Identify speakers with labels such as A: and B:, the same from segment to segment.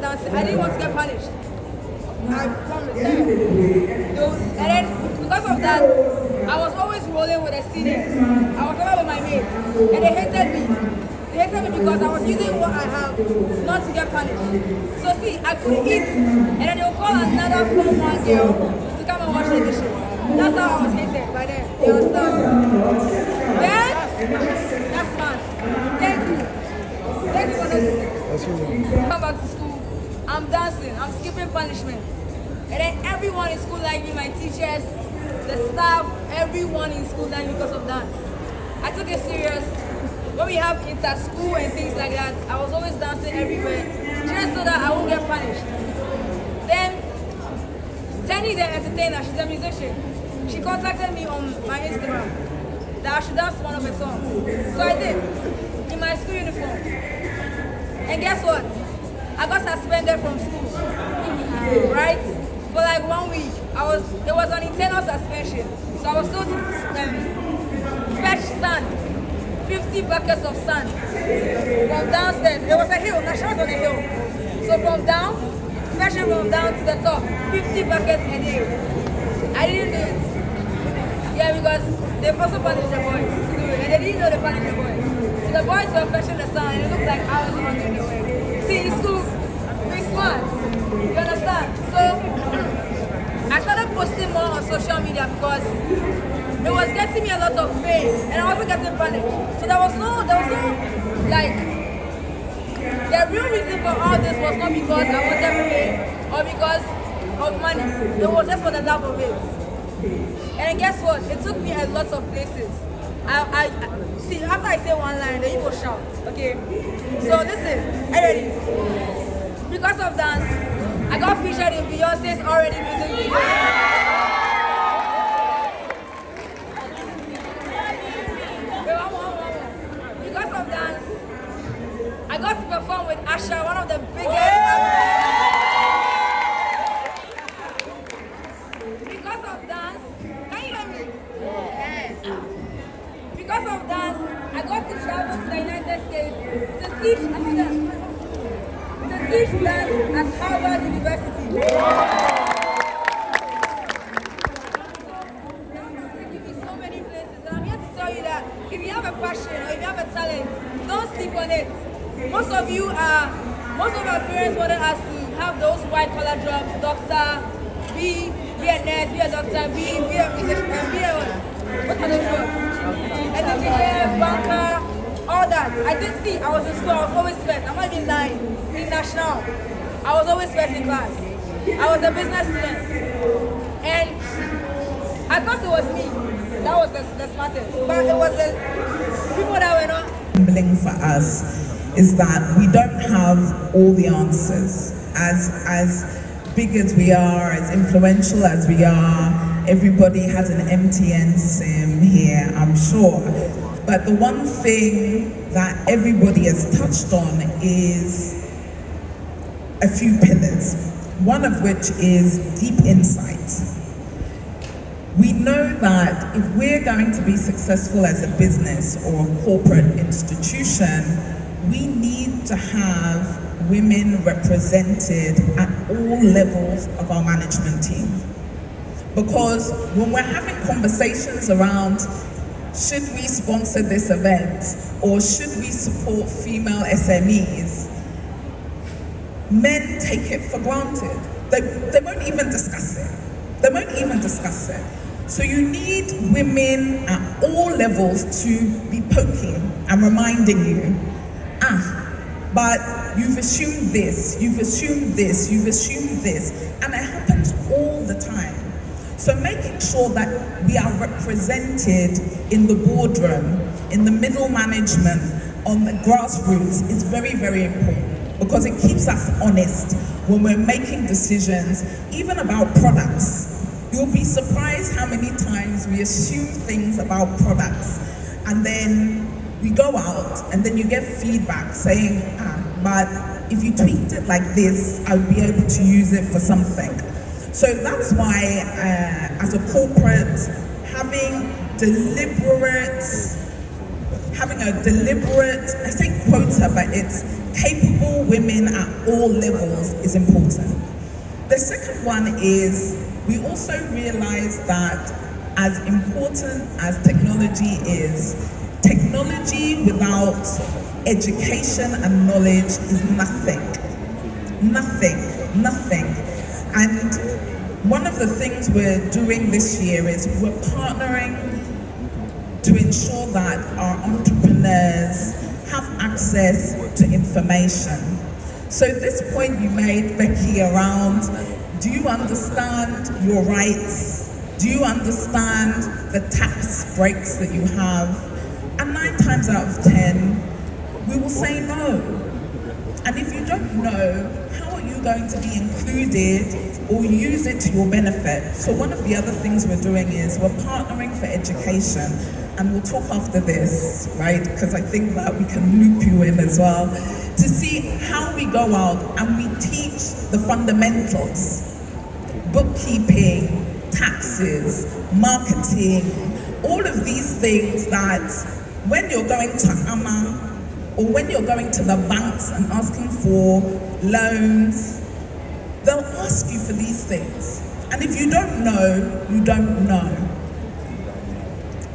A: dancing. I didn't want to get punished. I promise. And then because of that, I was always rolling with the seniors. I was never with my mates, and they hated me. They hated me because I was using what I have not to get punished. So see, I could eat, and then they would call another Form 1 girl to come and wash the dishes. That's how I was hated by them. You understand? Then, that's fun. Thank you. Thank you for listening. Come back to school. I'm dancing. I'm skipping punishment. And then everyone in school liked me, my teachers, the staff, everyone in school liked me because of dance. I took it serious. When we have inter-school and things like that, I was always dancing everywhere, just so that I won't get punished. Then, Tenny, the entertainer, she's a musician. She contacted me on my Instagram that I should dance one of her songs. So I did, in my school uniform. And guess what? I got suspended from school, right? For like 1 week. It was an internal suspension. So I was told to fetch sand, 50 buckets of sand from downstairs. There was a hill, National was on a hill. So from down, fetch it from down to the top, 50 buckets a day. I didn't do it. Yeah, because they also punished the boys to do it, and they didn't know they punished the boys. So the boys were fetching the sand, and it looked like I was the one doing the work. See, in school, be smart. You understand? So I started posting more on social media because it was getting me a lot of fame, and I wasn't getting punished. So there was no, like, the real reason for all this was not because I wanted fame or because of money. It was just for the love of it. And guess what? It took me a lot of places. I see, after I say one line, then you go shout, okay? So listen, are you ready? Because of dance, I got featured in Beyonce's Already music video. Because of dance, I got to perform with Asha, one of the biggest. Because of dance, can you hear me? Because of dance, I got to travel to the United States to teach dance at Harvard University. That will take you to so many places. And I'm here to tell you that if you have a passion or if you have a talent, don't sleep on it. Most of our parents wanted us to have those white collar jobs, doctor, be a nurse, be a doctor, be a musician, be a what are those jobs? Engineer, banker, all that. I didn't see, I was in school, I was always first. I'm not even lying. In National, I was always first in class. I was a business student. And I thought it was me that was the smartest. But it was the people that were not.
B: Humbling for us is that we don't have all the answers. As big as we are, as influential as we are, everybody has an MTN SIM here, I'm sure. But the one thing that everybody has touched on is a few pillars, one of which is deep insight. We know that if we're going to be successful as a business or a corporate institution, we need to have women represented at all levels of our management team. Because when we're having conversations around should we sponsor this event or should we support female SMEs, men take it for granted. They won't even discuss it. They won't even discuss it. So you need women at all levels to be poking and reminding you, but you've assumed this, you've assumed this, you've assumed this, and it happens all the time. So making sure that we are represented in the boardroom, in the middle management, on the grassroots is very, very important because it keeps us honest when we're making decisions, even about products. You'll be surprised how many times we assume things about products and then we go out and then you get feedback saying, but if you tweaked it like this, I would be able to use it for something. So that's why, as a corporate, having a deliberate, I say quota, but it's capable women at all levels is important. The second one is we also realize that as important as technology is, technology without education and knowledge is nothing. Nothing. And one of the things we're doing this year is we're partnering to ensure that our entrepreneurs have access to information. So this point you made, Becky, around, do you understand your rights? Do you understand the tax breaks that you have? And 9 times out of 10, we will say no. And if you don't know, how are you going to be included or use it to your benefit? So one of the other things we're doing is we're partnering for education, and we'll talk after this, right? Because I think that we can loop you in as well, to see how we go out and we teach the fundamentals, bookkeeping, taxes, marketing, all of these things that when you're going to AMA or when you're going to the banks and asking for loans, they'll ask you for these things. And if you don't know, you don't know.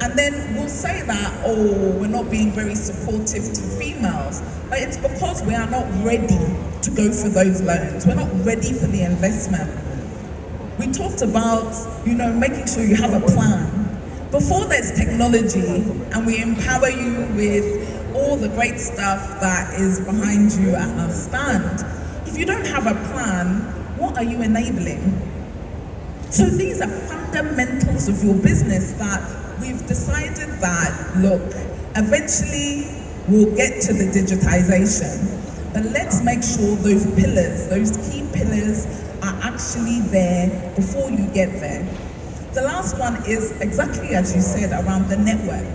B: And then we'll say that, oh, we're not being very supportive to females, but it's because we are not ready to go for those loans. We're not ready for the investment. We talked about, making sure you have a plan. Before there's technology and we empower you with all the great stuff that is behind you at our stand, if you don't have a plan, what are you enabling? So these are fundamentals of your business that we've decided that, look, eventually we'll get to the digitization, but let's make sure those pillars, those key pillars are actually there before you get there. The last one is exactly as you said around the network.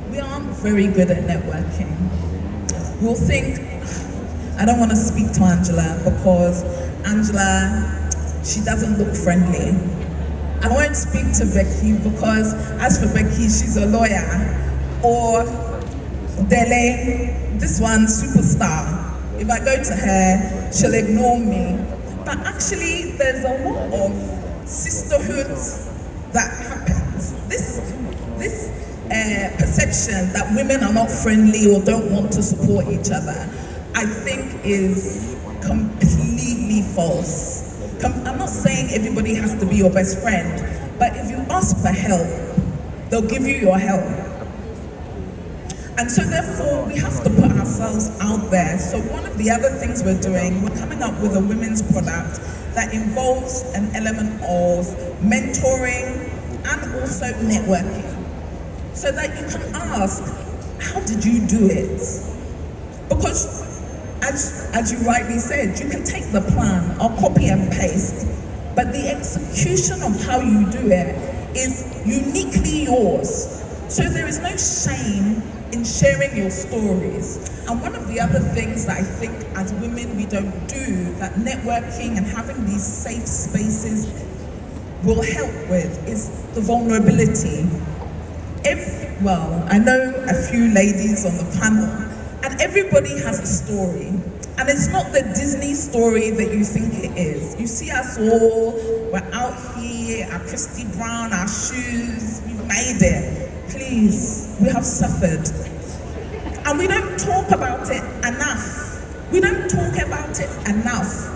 B: We aren't very good at networking. We'll think, I don't want to speak to Angela because Angela, she doesn't look friendly. I won't speak to Becky because as for Becky, she's a lawyer. Or Dele, this one, superstar. If I go to her, she'll ignore me. But actually, there's a lot of sisterhood that happens. This perception that women are not friendly or don't want to support each other, I think is completely false. I'm not saying everybody has to be your best friend, but if you ask for help, they'll give you your help. And so therefore, we have to put ourselves out there. So one of the other things we're doing, we're coming up with a women's product that involves an element of mentoring and also networking. So that you can ask, how did you do it? Because as you rightly said, you can take the plan or copy and paste, but the execution of how you do it is uniquely yours. So there is no shame in sharing your stories. And one of the other things that I think as women we don't do, that networking and having these safe spaces will help with, is the vulnerability. I know a few ladies on the panel, and everybody has a story. And it's not the Disney story that you think it is. You see us all, we're out here, our Christy Brown, our shoes, we've made it. Please, we have suffered. And we don't talk about it enough. We don't talk about it enough.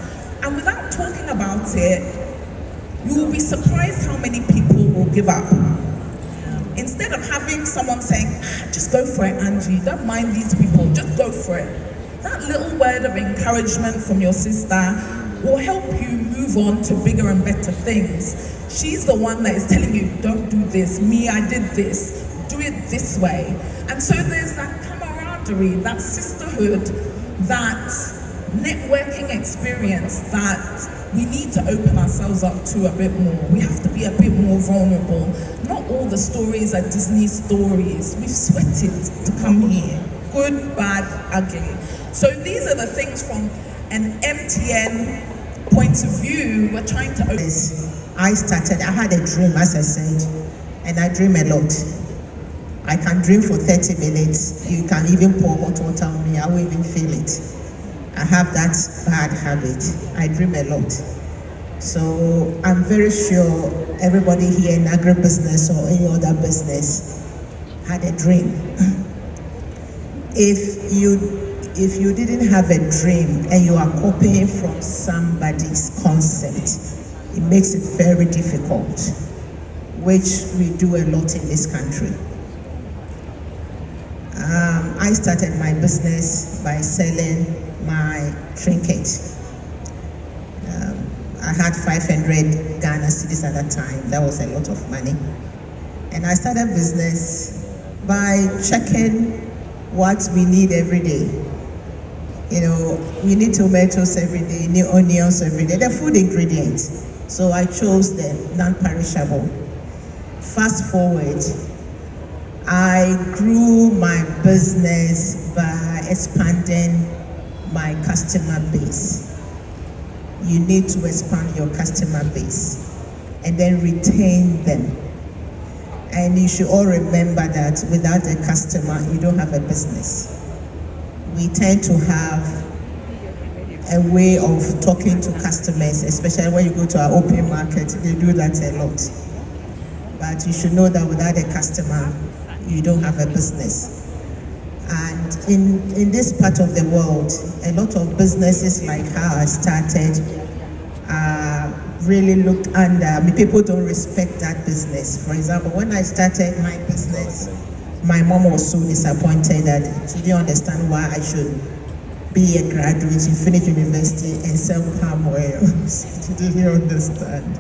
B: And without talking about it, you will be surprised how many people will give up. Instead of having someone saying, just go for it, Angie, don't mind these people, just go for it. That little word of encouragement from your sister will help you move on to bigger and better things. She's the one that is telling you, don't do this, me, I did this, do it this way. And so there's that camaraderie, that sisterhood, that networking experience that we need to open ourselves up to a bit more. We have to be a bit more vulnerable. Not all the stories are Disney stories. We've sweated to come here. Good, bad, ugly. So these are the things from an MTN point of view we're trying to open.
C: I had a dream, as I said, and I dream a lot. I can dream for 30 minutes. You can even pour hot water on me. I won't even feel it. I have that bad habit. I dream a lot. So I'm very sure everybody here in agribusiness or any other business had a dream. If you didn't have a dream and you are copying from somebody's concept, it makes it very difficult, which we do a lot in this country. I started my business by selling my trinket. I had 500 Ghana cedis at that time. That was a lot of money. And I started business by checking what we need every day. You know, we need tomatoes every day, new onions every day. They're food ingredients. So I chose the non-perishable. Fast forward, I grew my business by expanding my customer base. You need to expand your customer base and then retain them. And you should all remember that without a customer, you don't have a business. We tend to have a way of talking to customers, especially when you go to our open market, they do that a lot. But you should know that without a customer, you don't have a business. And in this part of the world, a lot of businesses like how I started are really looked under. I mean, people don't respect that business. For example, when I started my business, my mom was so disappointed that she didn't understand why I should be a graduate, finish university and sell palm oil. She didn't understand.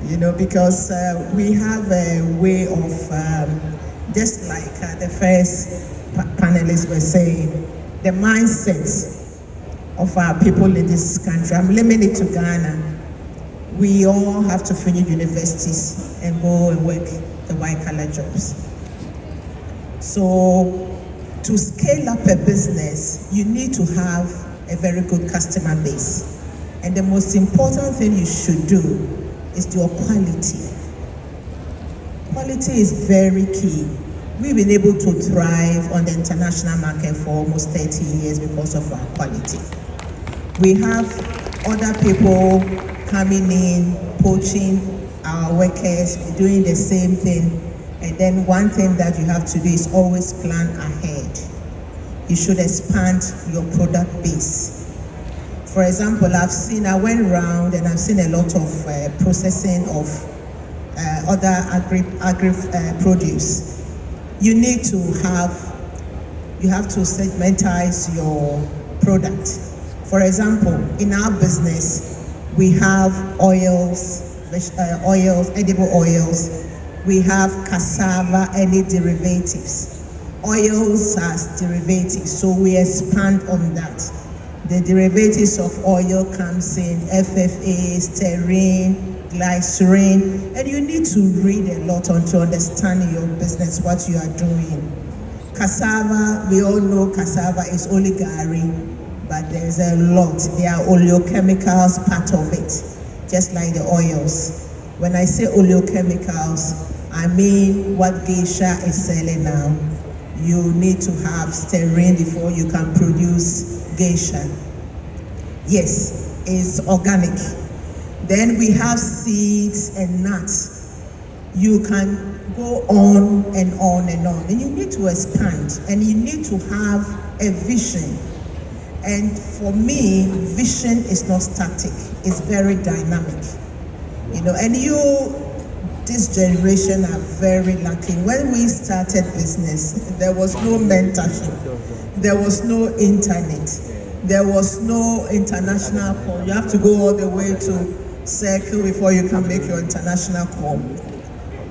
C: You know, because we have a way of, just like the first panelists were saying, the mindset of our people in this country. I'm limited to Ghana. We all have to finish universities and go and work the white-collar jobs. So to scale up a business, you need to have a very good customer base. And the most important thing you should do is your quality. Quality is very key. We've been able to thrive on the international market for almost 30 years because of our quality. We have other people coming in, poaching our workers, doing the same thing. And then one thing that you have to do is always plan ahead. You should expand your product base. For example, I went around and I've seen a lot of processing of other agri produce. You have to segmentize your product. For example, in our business, we have oils, edible oils. We have cassava, any derivatives. Oils as derivatives, so we expand on that. The derivatives of oil comes in FFA, stearine, glycerin, and you need to read a lot on to understand your business, what you are doing. Cassava, we all know cassava is only gari, but there's a lot. There are oleochemicals part of it, just like the oils. When I say oleochemicals, I mean what geisha is selling now. You need to have stearine before you can produce geisha. Yes, it's organic. Then we have seeds and nuts. You can go on and on and on. And you need to expand and you need to have a vision. And for me, vision is not static, it's very dynamic. You know, and this generation are very lucky. When we started business, there was no mentorship, there was no internet, there was no international call. You have to go all the way to Circle before you can make your international call.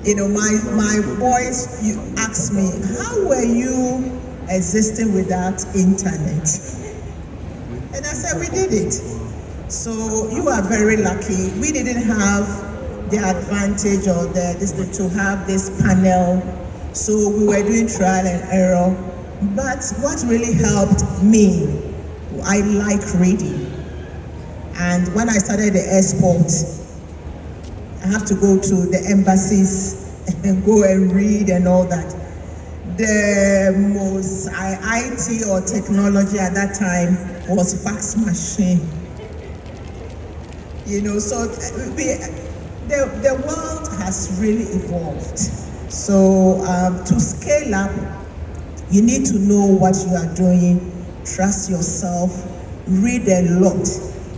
C: You know, my boys, you ask me, how were you existing without internet? And I said, we did it. So you are very lucky. We didn't have the advantage or to have this panel. So we were doing trial and error. But what really helped me, I like reading. And when I started the export, I have to go to the embassies and go and read and all that. the most IT or technology at that time was fax machine. You know, so the world has really evolved. So to scale up, you need to know what you are doing, trust yourself, read a lot.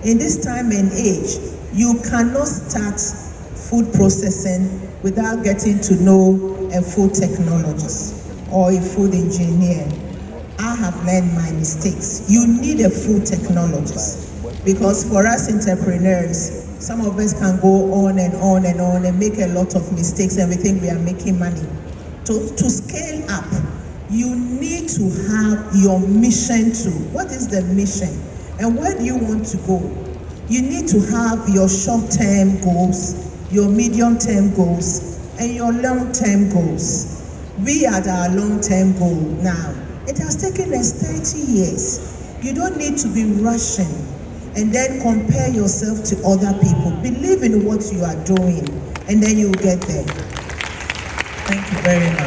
C: In this time and age, you cannot start food processing without getting to know a food technologist or a food engineer. I have learned my mistakes. You need a food technologist because for us entrepreneurs, some of us can go on and on and on and make a lot of mistakes and we think we are making money. To scale up, you need to have your mission too. What is the mission? And where do you want to go? You need to have your short-term goals, your medium-term goals, and your long-term goals. We are at our long-term goal now. It has taken us 30 years. You don't need to be rushing and then compare yourself to other people. Believe in what you are doing, and then you'll get there.
B: Thank you very much.